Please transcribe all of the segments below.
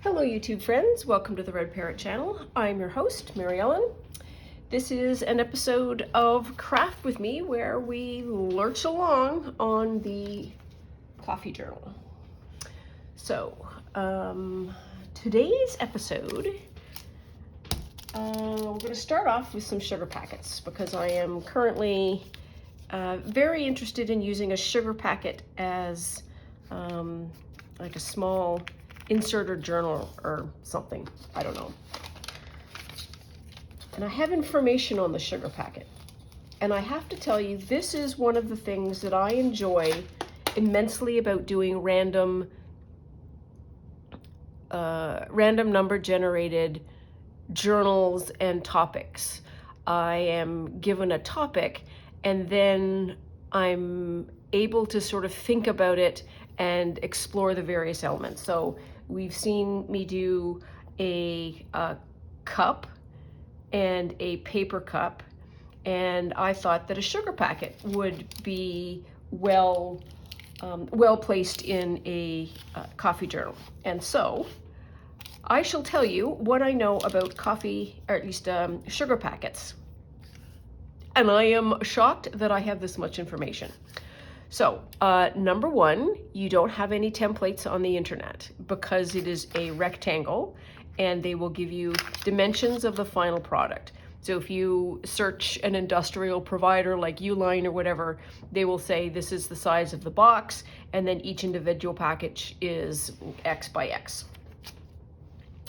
Hello YouTube friends, welcome to the Red Parrot channel. I'm your host, Mary Ellen. This is an episode of Craft with Me where we lurch along on the coffee journal. So, today's episode, we're going to start off with some sugar packets because I am currently very interested in using a sugar packet as like a small insert or journal or something. I don't know. And I have information on the sugar packet. And I have to tell you, this is one of the things that I enjoy immensely about doing random number generated journals and topics. I am given a topic and then I'm able to sort of think about it and explore the various elements. So we've seen me do a cup and a paper cup, and I thought that a sugar packet would be well placed in a coffee journal. And so I shall tell you what I know about coffee, or at least sugar packets. And I am shocked that I have this much information. So, number one, you don't have any templates on the internet because it is a rectangle and they will give you dimensions of the final product. So if you search an industrial provider like Uline or whatever, they will say this is the size of the box and then each individual package is X by X.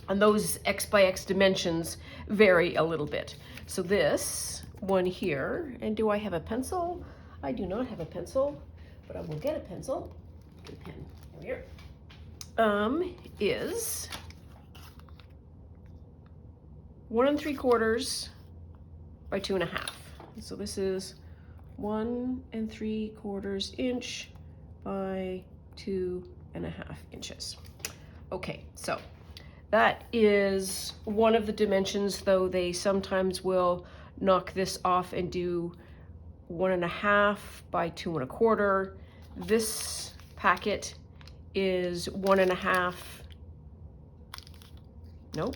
And those X by X dimensions vary a little bit. So this one here, and do I have a pencil? I do not have a pencil, but I will get a pencil. Get a pen. Here we are. Is 1 3/4 by 2.5. So this is 1 3/4 inch by 2.5 inches. Okay, so that is one of the dimensions, though they sometimes will knock this off and do 1.5 by 2 1/4. This packet is 1.5. Nope.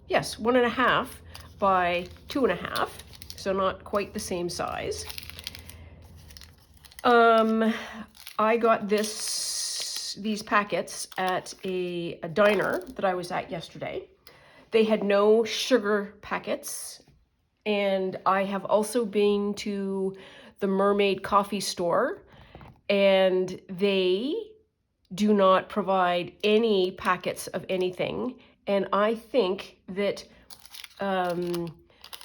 Yes, 1.5 by 2.5. So not quite the same size. I got these packets at a diner that I was at yesterday. They had no sugar packets. And I have also been to the Mermaid Coffee Store, and they do not provide any packets of anything. And I think that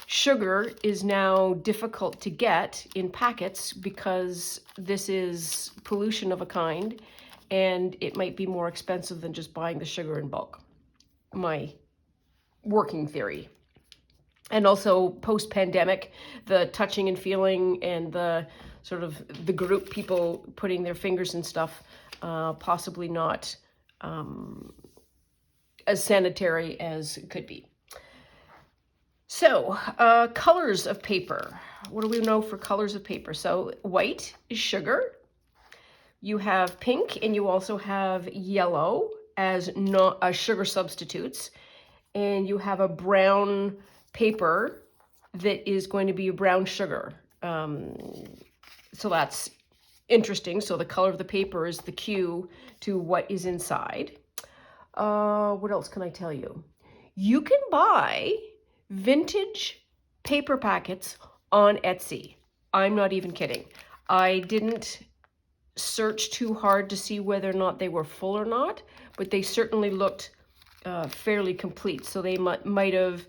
sugar is now difficult to get in packets because this is pollution of a kind, and it might be more expensive than just buying the sugar in bulk. My working theory. And also post-pandemic, the touching and feeling and the sort of the group people putting their fingers and stuff, possibly not as sanitary as it could be. So, colors of paper. What do we know for colors of paper? So white is sugar. You have pink and you also have yellow as sugar substitutes. And you have a brown paper that is going to be a brown sugar. So that's interesting. So the color of the paper is the cue to what is inside. What else can I tell you? You can buy vintage paper packets on Etsy. I'm not even kidding. I didn't search too hard to see whether or not they were full or not, but they certainly looked fairly complete. So they might have,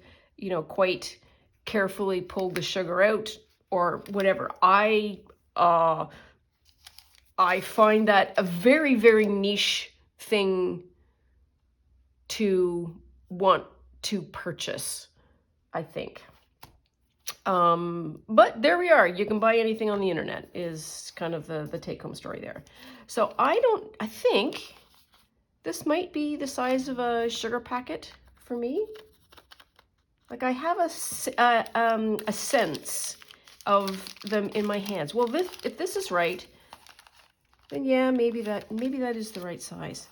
quite carefully pulled the sugar out or whatever. I find that a very, very niche thing to want to purchase, I think. But there we are. You can buy anything on the internet is kind of the take-home story there. So I think this might be the size of a sugar packet for me. Like I have a sense of them in my hands. Well, if this is right, then yeah, maybe that is the right size.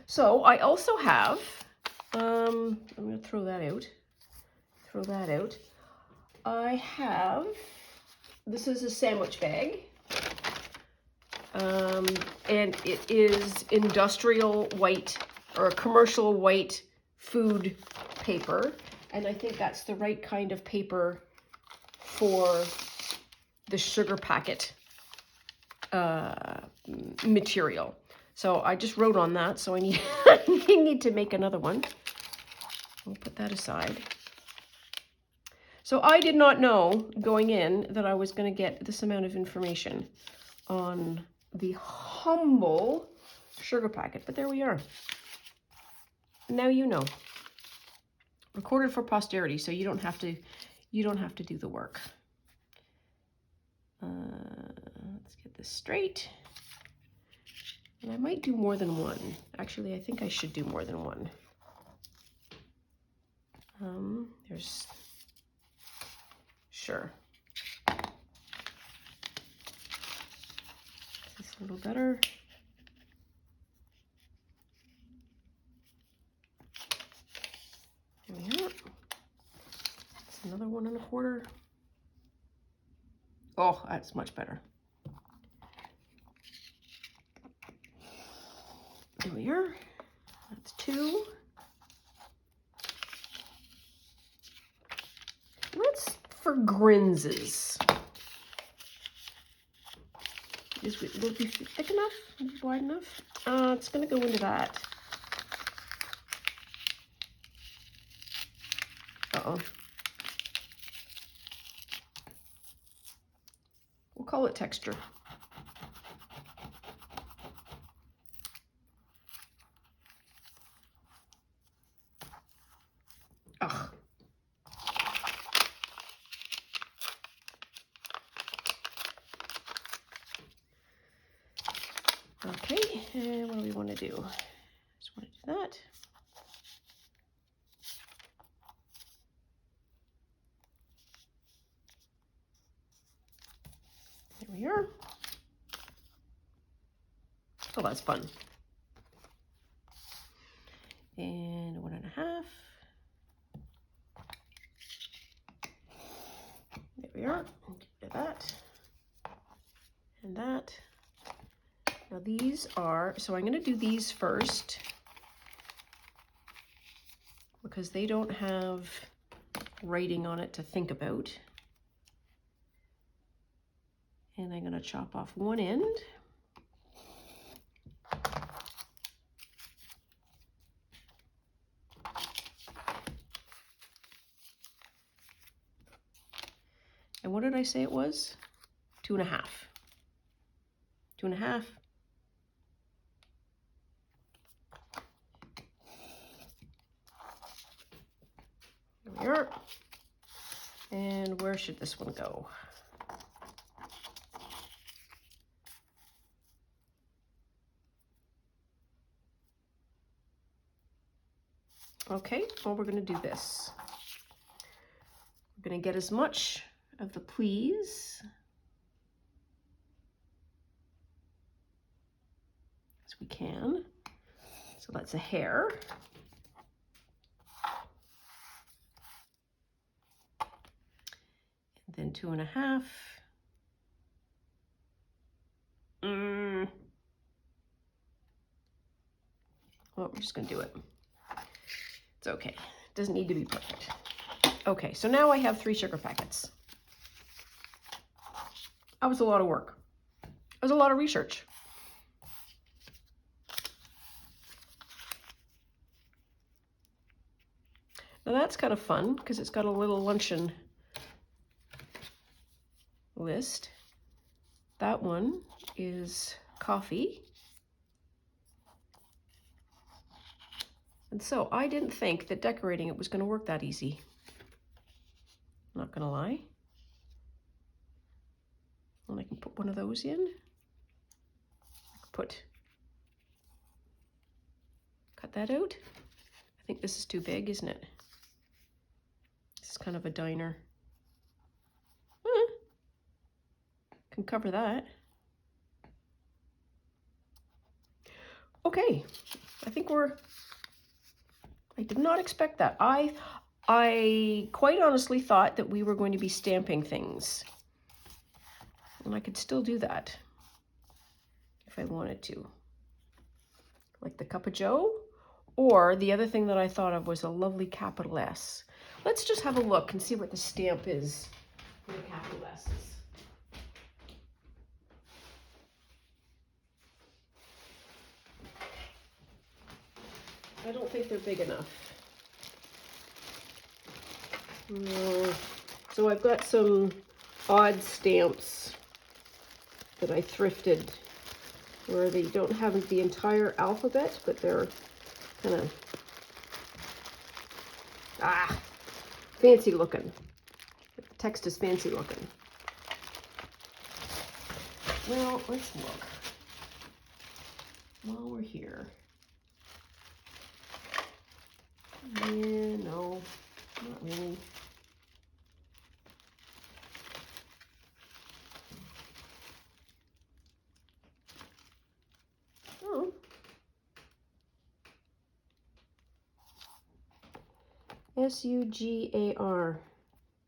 So I also have, I'm going to throw that out. Throw that out. I have, this is a sandwich bag. And it is industrial white or commercial white food paper. And I think that's the right kind of paper for the sugar packet material. So I just wrote on that, so I need, I need to make another one. I'll put that aside. So I did not know going in that I was going to get this amount of information on the humble sugar packet, but there we are. Now you know. Recorded for posterity, so you don't have to do the work. Let's get this straight. And I might do more than one. Actually, I think I should do more than one. There's, sure. This is a little better. There we are. That's another 1 1/4. Oh, that's much better. There we are. That's 2. That's for grinses. Will it be thick enough? Wide enough? It's going to go into that. Uh-oh. We'll call it texture. Ugh. Okay, and what do we want to do? Just want to do that. There we are. Oh, that's fun. And 1 1/2. There we are. Get that. And that. Now these are, so I'm going to do these first because they don't have writing on it to think about. And I'm going to chop off one end. And what did I say it was? 2 1/2. 2 1/2. There we are. And where should this one go? Okay, well, we're going to do this. We're going to get as much of the please as we can. So that's a hair. And then 2 1/2. Well, we're just going to do it. It's okay. It doesn't need to be perfect. Okay, so now I have 3 sugar packets. That was a lot of work. It was a lot of research. Now that's kind of fun because it's got a little luncheon list. That one is coffee. And so I didn't think that decorating it was going to work that easy. I'm not going to lie. And I can put one of those in. Cut that out. I think this is too big, isn't it? This is kind of a diner. Can cover that. Okay, I think I did not expect that. I quite honestly thought that we were going to be stamping things. And I could still do that if I wanted to. Like the Cup of Joe. Or the other thing that I thought of was a lovely capital S. Let's just have a look and see what the stamp is for the capital S's. I don't think they're big enough. No. So I've got some odd stamps that I thrifted where they don't have the entire alphabet, but they're kind of fancy looking. The text is fancy looking. Well, let's look while we're here. Yeah, no, not really. Oh. S-U-G-A-R.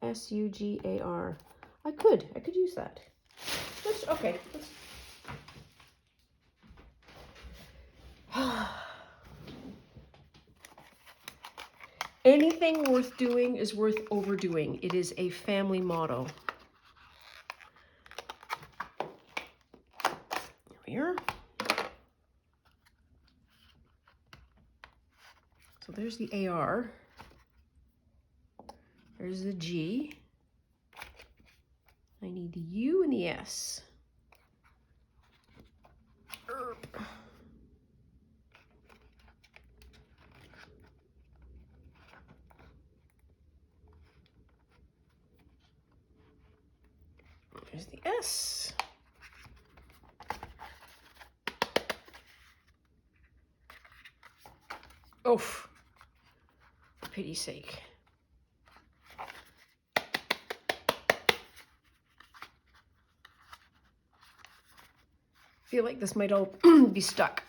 S-U-G-A-R. I could use that. Okay. Anything worth doing is worth overdoing. It is a family motto. Here. So there's the AR. There's the G. I need the U and the S. There's the S. Oh, for pity's sake. I feel like this might all be stuck.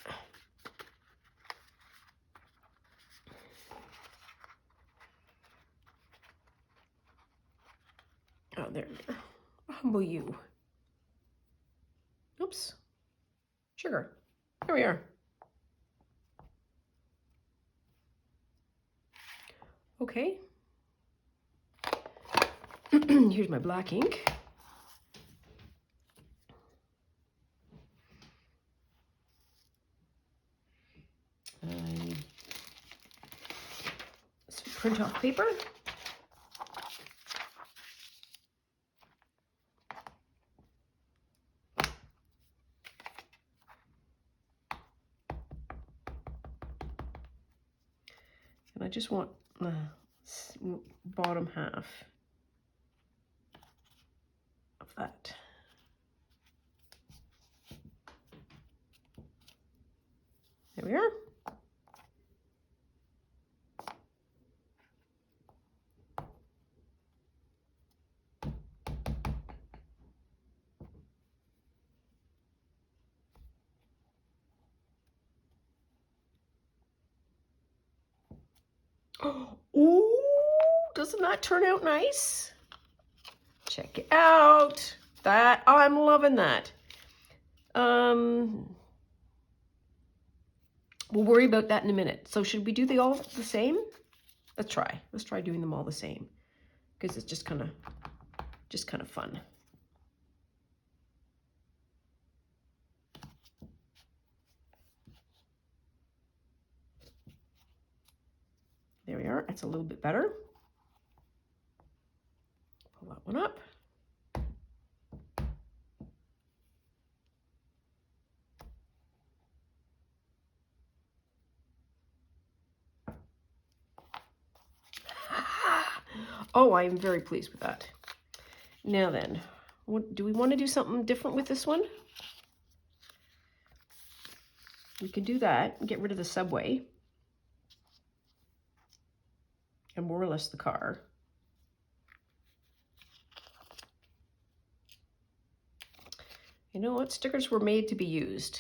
Oh, there we go. Humble you. Oops. Sugar. There we are. Okay. Here's my black ink. Some print off paper. And I just want the bottom half of that. There we are. Ooh, doesn't that turn out nice? Check it out. That, I'm loving that. We'll worry about that in a minute. So should we do the all the same? Let's try doing them all the same, because it's just kind of fun. There we are. It's a little bit better. Pull that one up. Oh, I am very pleased with that. Now then, do we want to do something different with this one? We can do that and get rid of the subway. And more or less the car. You know what? Stickers were made to be used.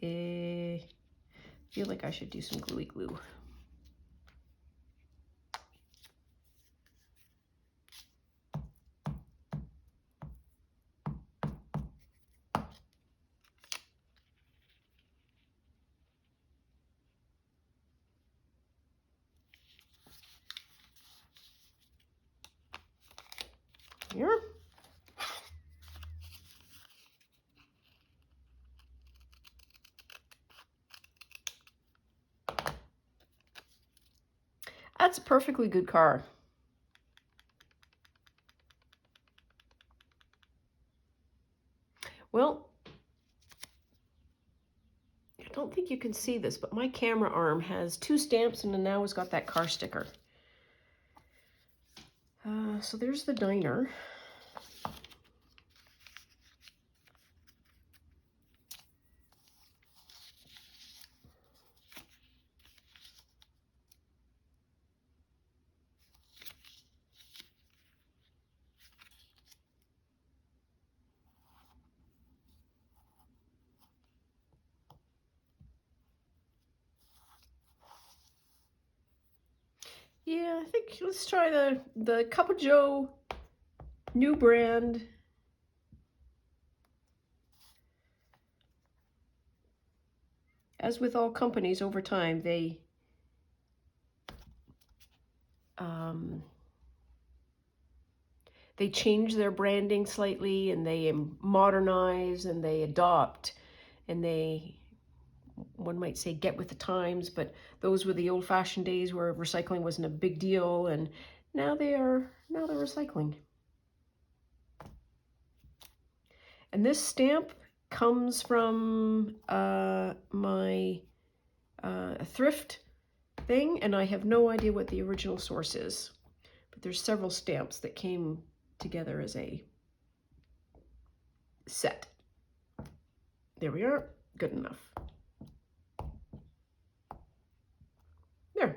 I feel like I should do some gluey glue. Here. That's a perfectly good car. Well, I don't think you can see this, but my camera arm has 2 stamps and then now it's got that car sticker. So there's the diner. Yeah, I think let's try the Cup of Joe new brand. As with all companies, over time, they change their branding slightly, and they modernize, and they adopt, and they, one might say, get with the times, but those were the old-fashioned days where recycling wasn't a big deal, and now they're recycling. And this stamp comes from my thrift thing, and I have no idea what the original source is. But there's several stamps that came together as a set. There we are. Good enough. There.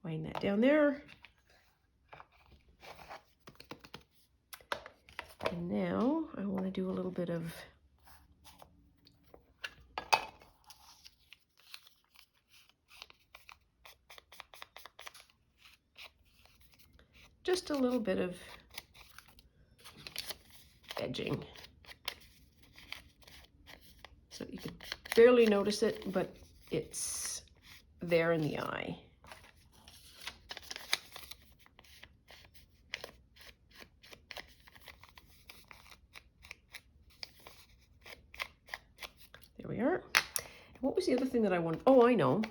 Wind that down there. And now I want to do a little bit of just a little bit of edging. So you can barely notice it, but it's there in the eye. There we are. What was the other thing that I wanted? Oh, I know.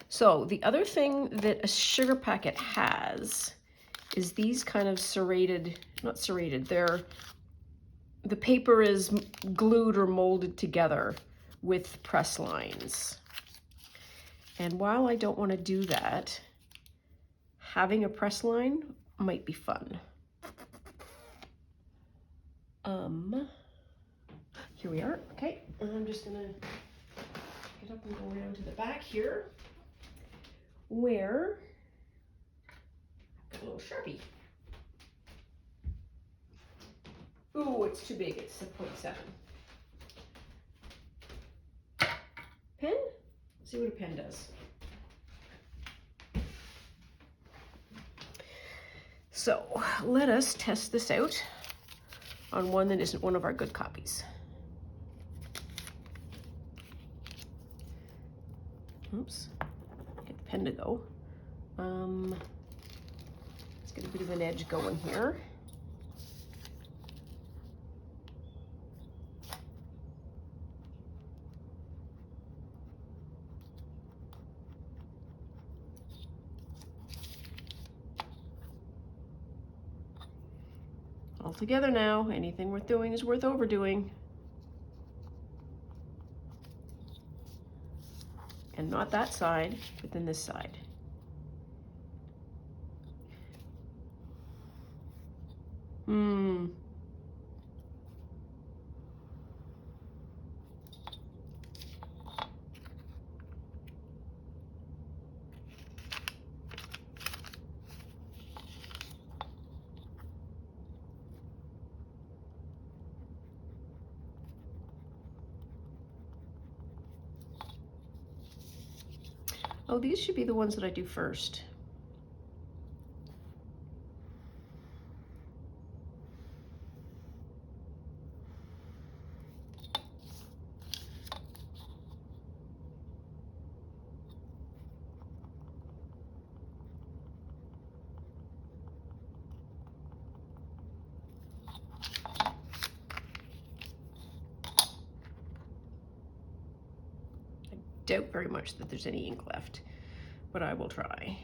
So the other thing that a sugar packet has is these kind of serrated, not serrated, the paper is glued or molded together with press lines. And while I don't want to do that, having a press line might be fun. Here we are. Okay, and I'm just gonna get up and go around to the back here, where I've got a little Sharpie. Ooh, it's too big. It's a 0.7. Pen? Let's see what a pen does. So let us test this out on one that isn't one of our good copies. Oops, get the pen to go. Let's get a bit of an edge going here. All together now. Anything worth doing is worth overdoing. And not that side, but then this side. Oh, these should be the ones that I do first. Doubt very much that there's any ink left, but I will try.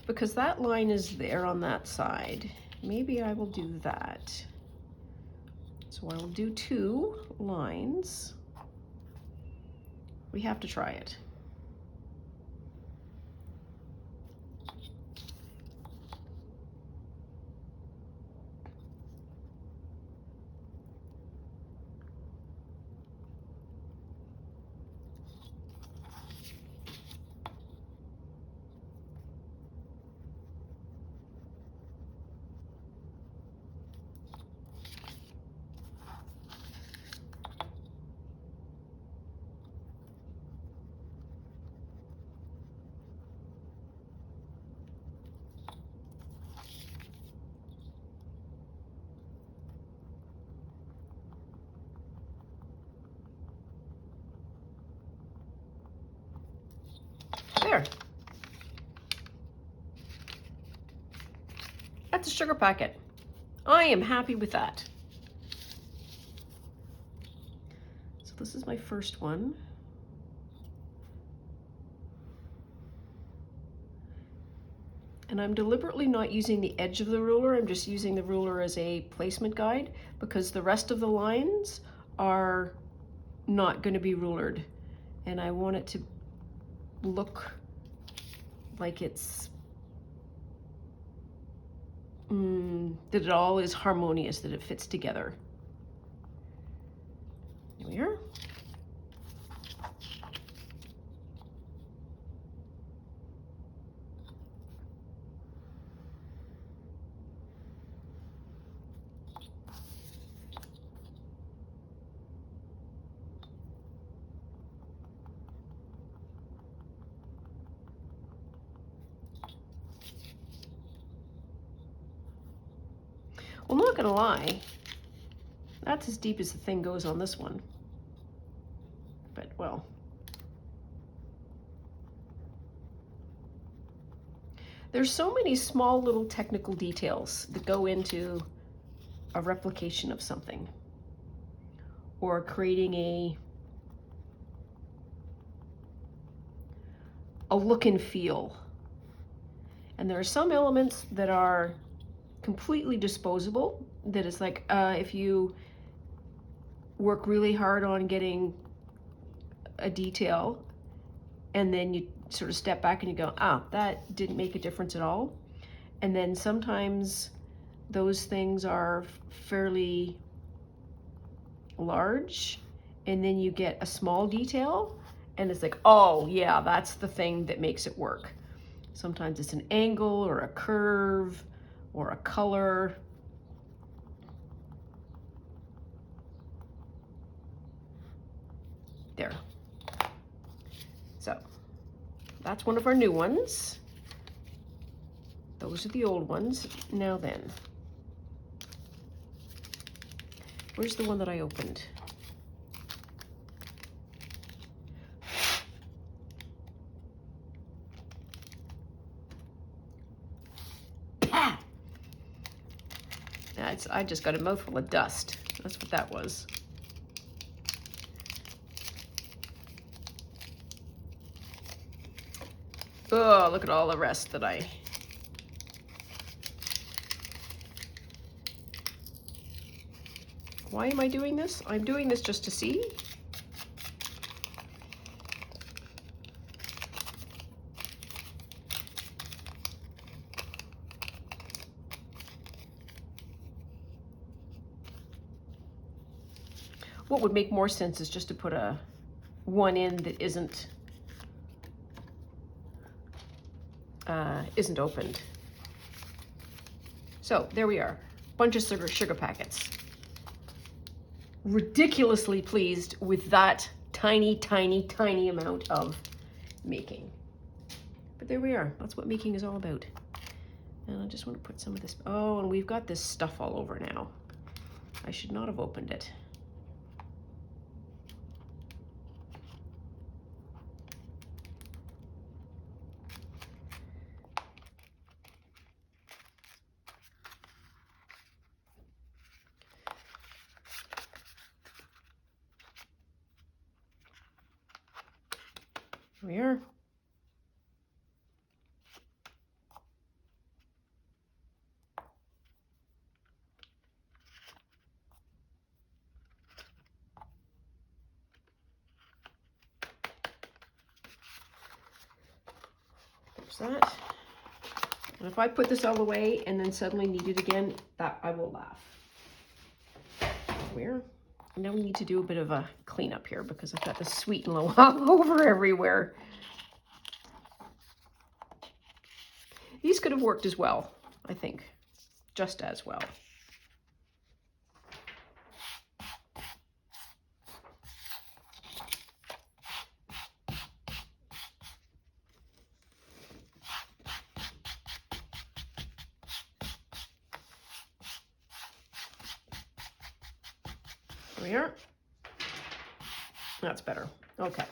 Because that line is there on that side, maybe I will do that. So I will do 2 lines. We have to try it. There. That's a sugar packet. I am happy with that. So this is my first one. And I'm deliberately not using the edge of the ruler, I'm just using the ruler as a placement guide because the rest of the lines are not going to be rulered. And I want it to look like it's, that it all is harmonious, that it fits together. Here we are. Well, not gonna lie, that's as deep as the thing goes on this one. But, well. There's so many small little technical details that go into a replication of something or creating a look and feel. And there are some elements that are completely disposable, that is like if you work really hard on getting a detail and then you sort of step back and you go, ah, that didn't make a difference at all. And then sometimes those things are fairly large and then you get a small detail and it's like, oh yeah, that's the thing that makes it work. Sometimes it's an angle or a curve or a color. There. So that's one of our new ones. Those are the old ones. Now then, where's the one that I opened? I just got a mouthful of dust. That's what that was. Oh, look at all the rest that I... Why am I doing this? I'm doing this just to see. What would make more sense is just to put one in that isn't isn't opened. So there we are, bunch of sugar packets. Ridiculously pleased with that tiny, tiny, tiny amount of making. But there we are, that's what making is all about. And I just want to put some of this, oh, and we've got this stuff all over now. I should not have opened it. Here we are. That. And if I put this all away and then suddenly need it again, that I will laugh. Where? Now we need to do a bit of a cleanup here because I've got the sweet and low all over everywhere. These could have worked as well, I think, just as well. Here. That's better. Okay.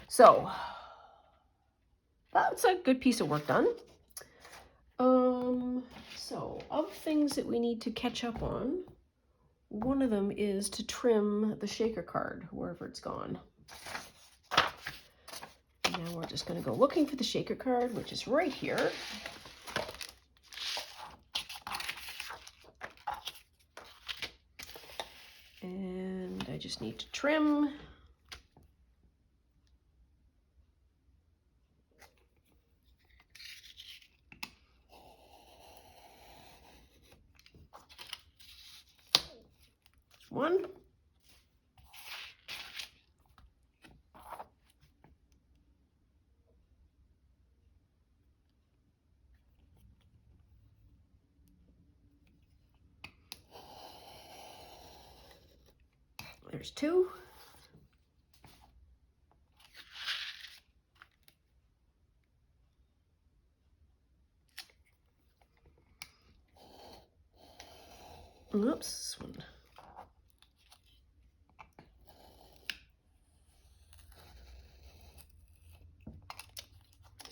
So that's a good piece of work done. So of things that we need to catch up on, one of them is to trim the shaker card wherever it's gone. And now we're just going to go looking for the shaker card, which is right here. And I just need to trim. One. There's two. Oops, this one.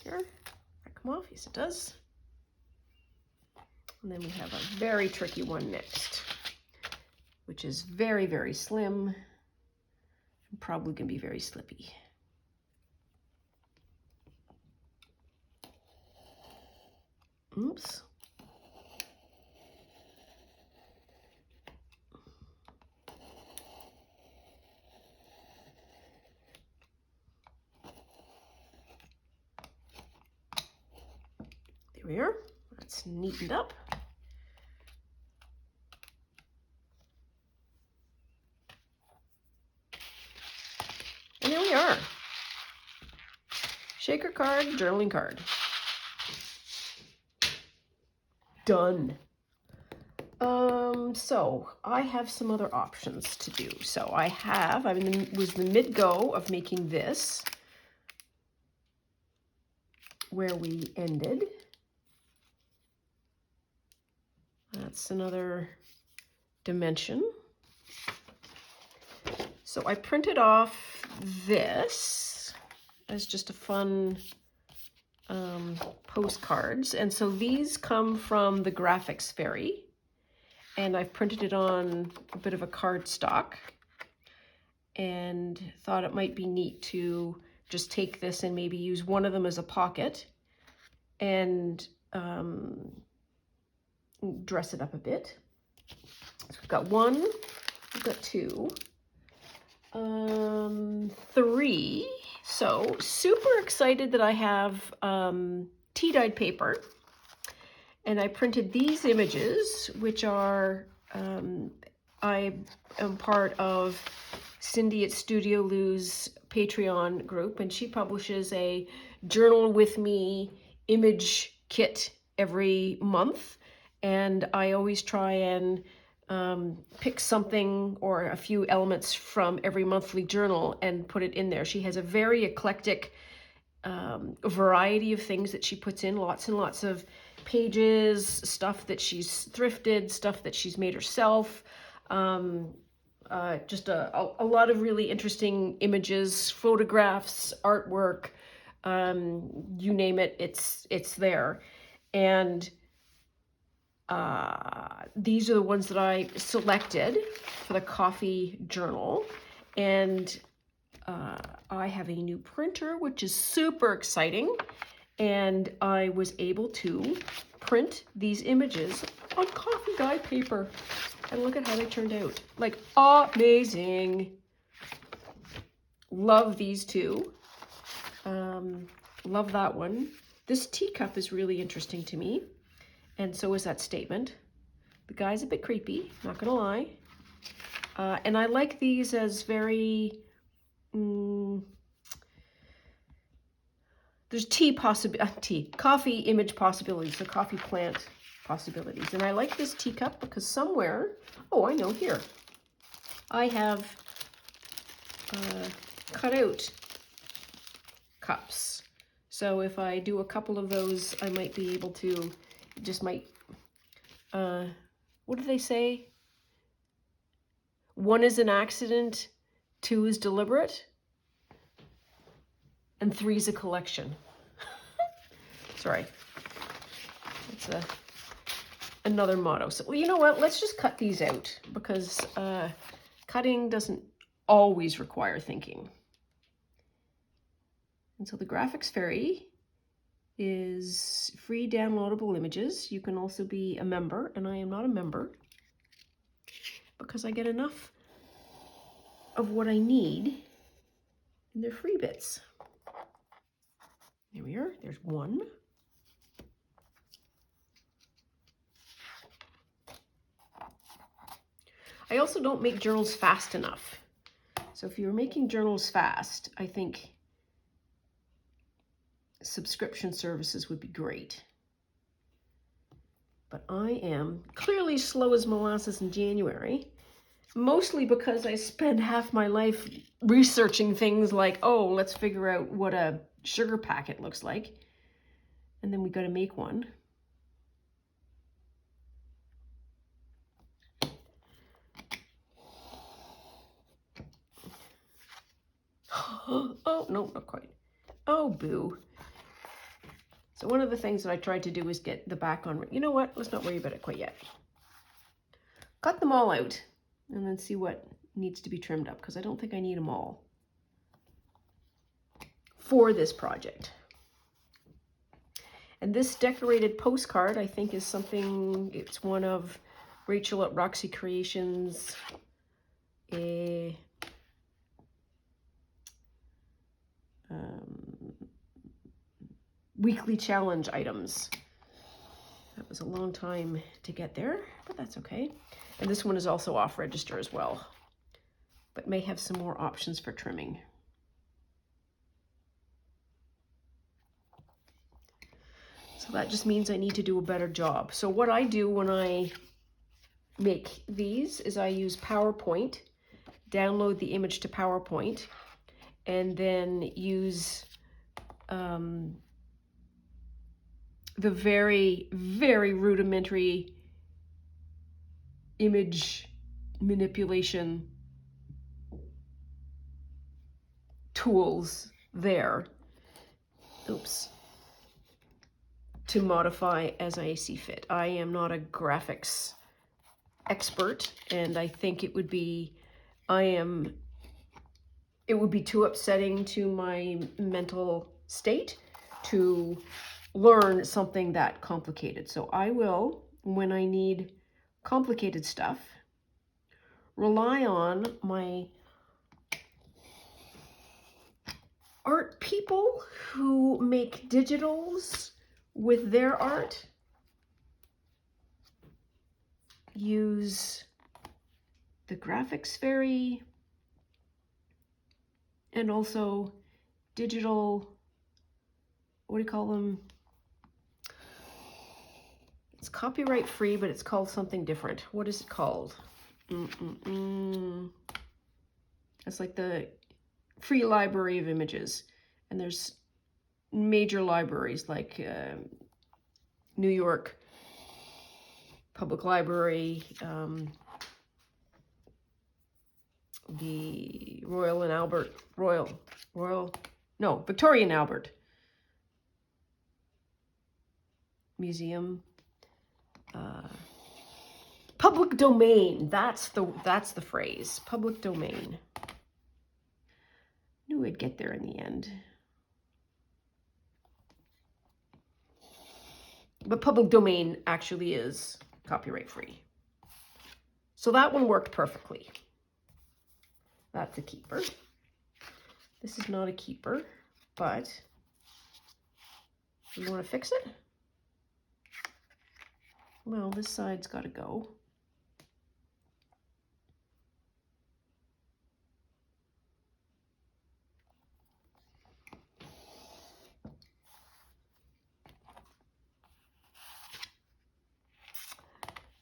Here, that come off? Yes, it does. And then we have a very tricky one next, which is very, very slim and probably going to be very slippy. Oops. There we are. That's neatened up. And there we are. Shaker card, journaling card. Done. So I have some other options to do. So I was in the mid-go of making this, where we ended. That's another dimension. So I printed off this as just a fun postcards. And so these come from the Graphics Fairy. And I've printed it on a bit of a cardstock and thought it might be neat to just take this and maybe use one of them as a pocket and dress it up a bit. So we've got one, we've got two, three. So super excited that I have tea-dyed paper. And I printed these images, which are, I am part of Cindy at Studio Lou's Patreon group, and she publishes a Journal with Me image kit every month, and I always try and pick something or a few elements from every monthly journal and put it in there. She has a very eclectic variety of things that she puts in, lots and lots of pages, stuff that she's thrifted, stuff that she's made herself, just a lot of really interesting images, photographs, artwork, you name it, it's there. And these are the ones that I selected for the coffee journal. And I have a new printer, which is super exciting. And I was able to print these images on coffee dye paper. And look at how they turned out. Like, amazing. Love these two. Love that one. This teacup is really interesting to me. And so is that statement. The guy's a bit creepy, not gonna lie. And I like these as very, there's coffee image possibilities, the coffee plant possibilities. And I like this teacup because somewhere, oh, I know, here, I have cut out cups. So if I do a couple of those, I might be able to, just might, what do they say? 1 is an accident, 2 is deliberate, and 3 is a collection. Sorry. It's another motto. So, well, you know what? Let's just cut these out because cutting doesn't always require thinking. And so the Graphics Fairy is free downloadable images. You can also be a member, and I am not a member because I get enough of what I need in their free bits. There we are. There's one. I also don't make journals fast enough. So if you're making journals fast, I think subscription services would be great. But I am clearly slow as molasses in January, mostly because I spend half my life researching things like, oh, let's figure out what a sugar packet looks like. And then we got to make one. Oh, no, not quite. Oh, boo. So one of the things that I tried to do is get the back on. You know what? Let's not worry about it quite yet. Cut them all out and then see what needs to be trimmed up, because I don't think I need them all for this project. And this decorated postcard, I think, is something, it's one of Rachel at Roxy Creations, weekly challenge items. That was a long time to get there, but that's okay. And this one is also off register as well, but may have some more options for trimming. So that just means I need to do a better job. So what I do when I make these is I use PowerPoint, download the image to PowerPoint, and then use the very, very rudimentary image manipulation tools there. Oops. To modify as I see fit. I am not a graphics expert, and I think it would be, it would be too upsetting to my mental state to learn something that complicated. So I will, when I need complicated stuff, rely on my art people who make digitals with their art. Use the Graphics Fairy and also digital, what do you call them? It's copyright free, but it's called something different. What is it called? It's like the free library of images. And there's major libraries like New York Public Library, the Victoria and Albert Museum. Public domain, that's the phrase, public domain. Knew I'd get there in the end. But public domain actually is copyright free. So that one worked perfectly. That's a keeper. This is not a keeper, but you want to fix it? Well, this side's got to go.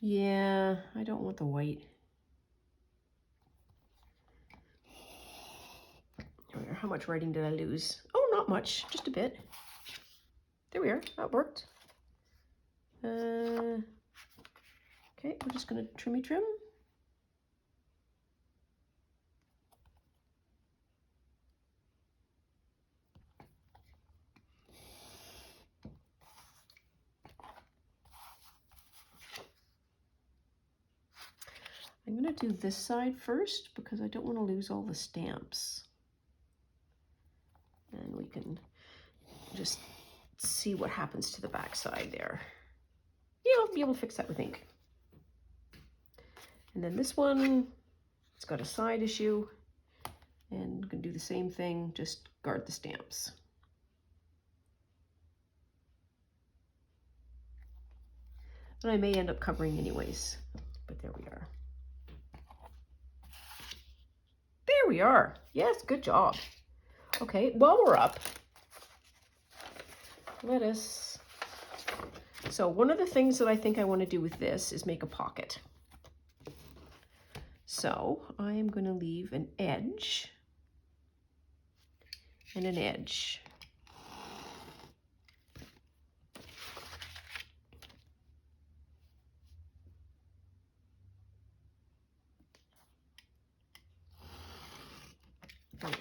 Yeah, I don't want the white. How much writing did I lose? Oh, not much, just a bit. There we are, that worked. Okay, we're just gonna trim. I'm gonna do this side first because I don't want to lose all the stamps. And we can just see what happens to the back side there. Yeah, I'll be able to fix that with ink. And then this one, it's got a side issue. And I'm gonna do the same thing, just guard the stamps. And I may end up covering anyways, but there we are. There we are. Yes, good job. Okay, while we're up, so one of the things that I think I want to do with this is make a pocket. So I am going to leave an edge and an edge.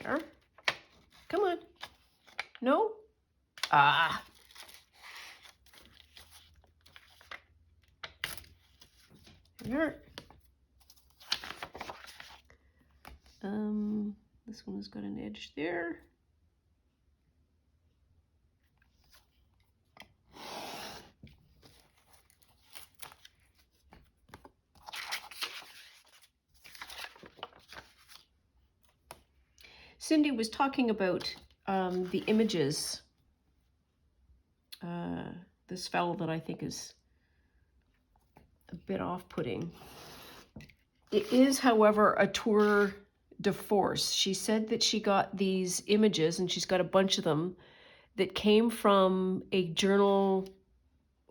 There. Come on. No? Ah. There. This one has got an edge there. Cindy was talking about the images. This fellow that I think is a bit off-putting. It is, however, a tour de force. She said that she got these images, and she's got a bunch of them, that came from a journal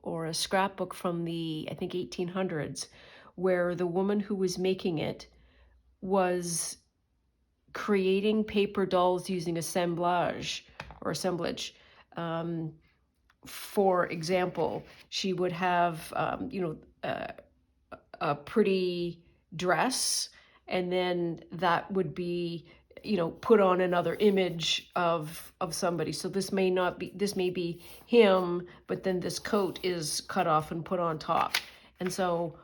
or a scrapbook from the, I think, 1800s, where the woman who was making it was creating paper dolls using assemblage. For example, she would have, a pretty dress, and then that would be, put on another image of somebody. So this may be him, but then this coat is cut off and put on top. And so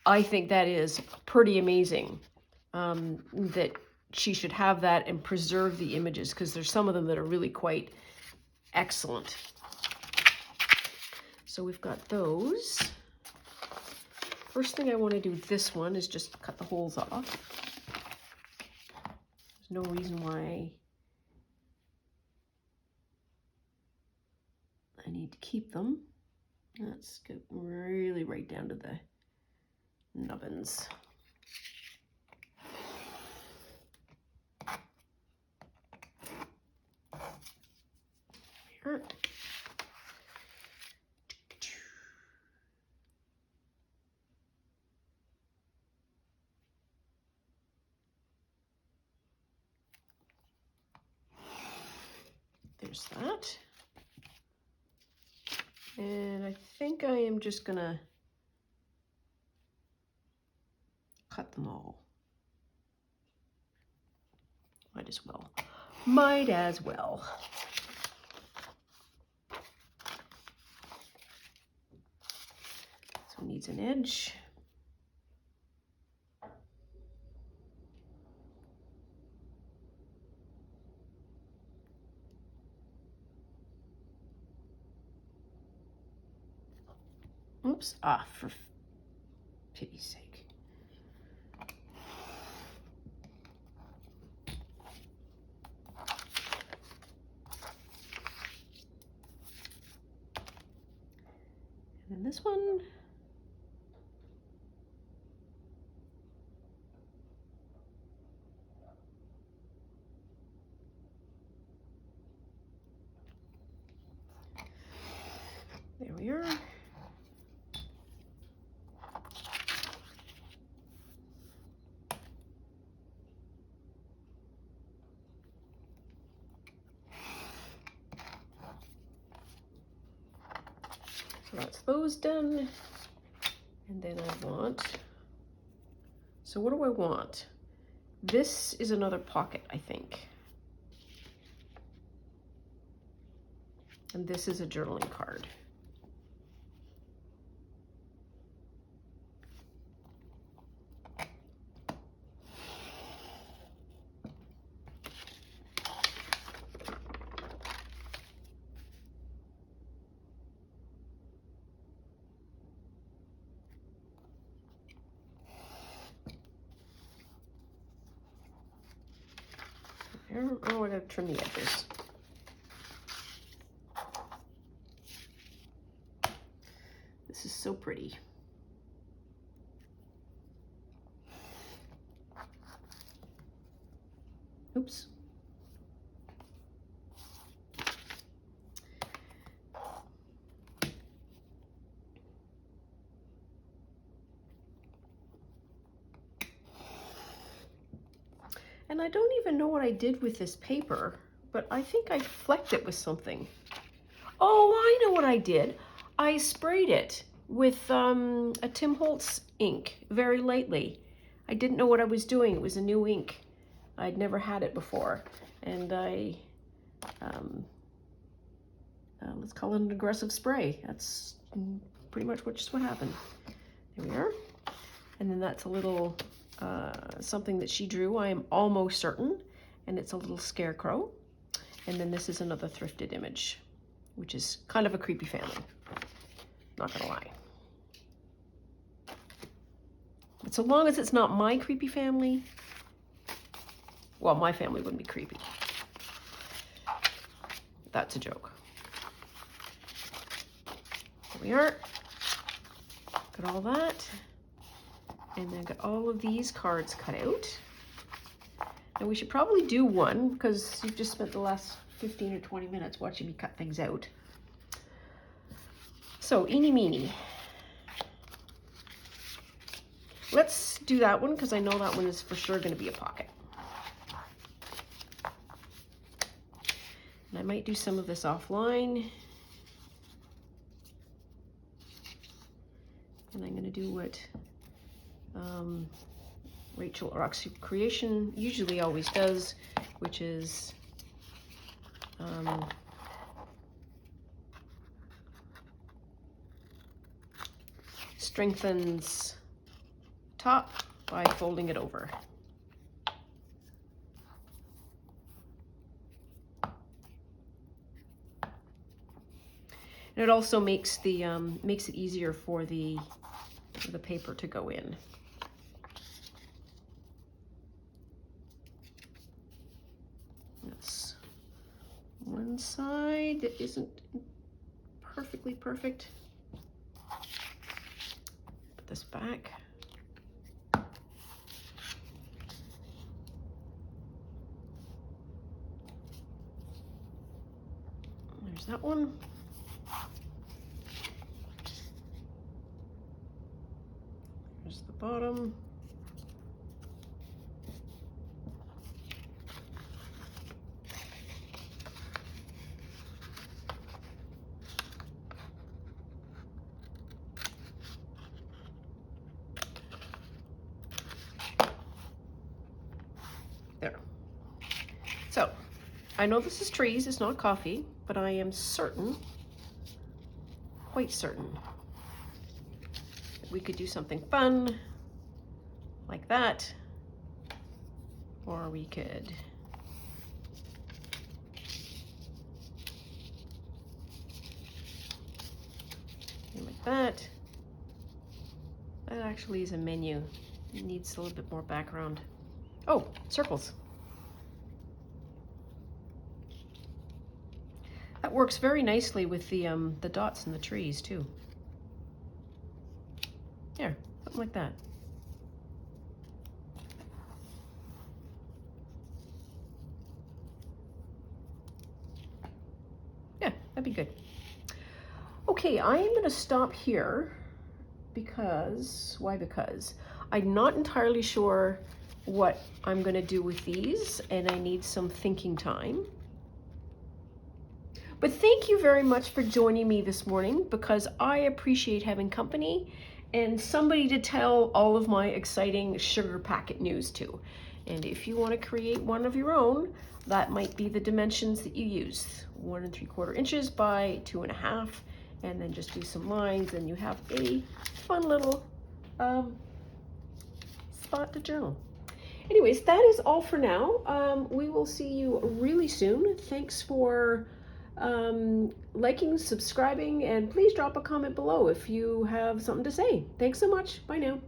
I think that is pretty amazing, that she should have that and preserve the images, because there's some of them that are really quite excellent. So we've got those. First thing I want to do with this one is just cut the holes off. There's no reason why I need to keep them. Let's go really right down to the nubbins. Here. There's that. And I think I am just gonna cut them all. Might as well. Might as well. So it needs an edge. Oops, for pity's sake. And then this one. There we are. So that's those done. And then I want, so what do I want? This is another pocket, I think. And this is a journaling card. Oh, I gotta trim the edges. This is so pretty. Oops. And I don't even know what I did with this paper, but I think I flecked it with something. Oh, I know what I did. I sprayed it with a Tim Holtz ink very lightly. I didn't know what I was doing. It was a new ink. I'd never had it before. And I, let's call it an aggressive spray. That's pretty much just what happened. There we are. And then that's a little something that she drew, I am almost certain, and it's a little scarecrow. And then this is another thrifted image, which is kind of a creepy family, not gonna lie. But so long as it's not my creepy family, well, my family wouldn't be creepy. That's a joke. There we are. Got all that. And then got all of these cards cut out. And we should probably do one because you've just spent the last 15 or 20 minutes watching me cut things out. So, eeny meeny. Let's do that one because I know that one is for sure going to be a pocket. And I might do some of this offline. And I'm going to do what Rachel Roxy Creation usually always does, which is strengthens top by folding it over. And it also makes the makes it easier for the paper to go in. That's one side that isn't perfectly perfect. Put this back. There's that one. There's the bottom. There. So, I know this is trees, it's not coffee, but I am certain, quite certain, that we could do something fun like that, or we could do like that. That actually is a menu. It needs a little bit more background. Oh, circles. That works very nicely with the dots in the trees too. There, something like that. Yeah, that'd be good. Okay, I am going to stop here because, why? Because I'm not entirely sure what I'm going to do with these, and I need some thinking time. But thank you very much for joining me this morning, because I appreciate having company and somebody to tell all of my exciting sugar packet news to. And if you want to create one of your own, that might be the dimensions that you use. 1 3/4 inches by 2.5, and then just do some lines, and you have a fun little spot to journal. Anyways, that is all for now. We will see you really soon. Thanks for liking, subscribing, and please drop a comment below if you have something to say. Thanks so much. Bye now.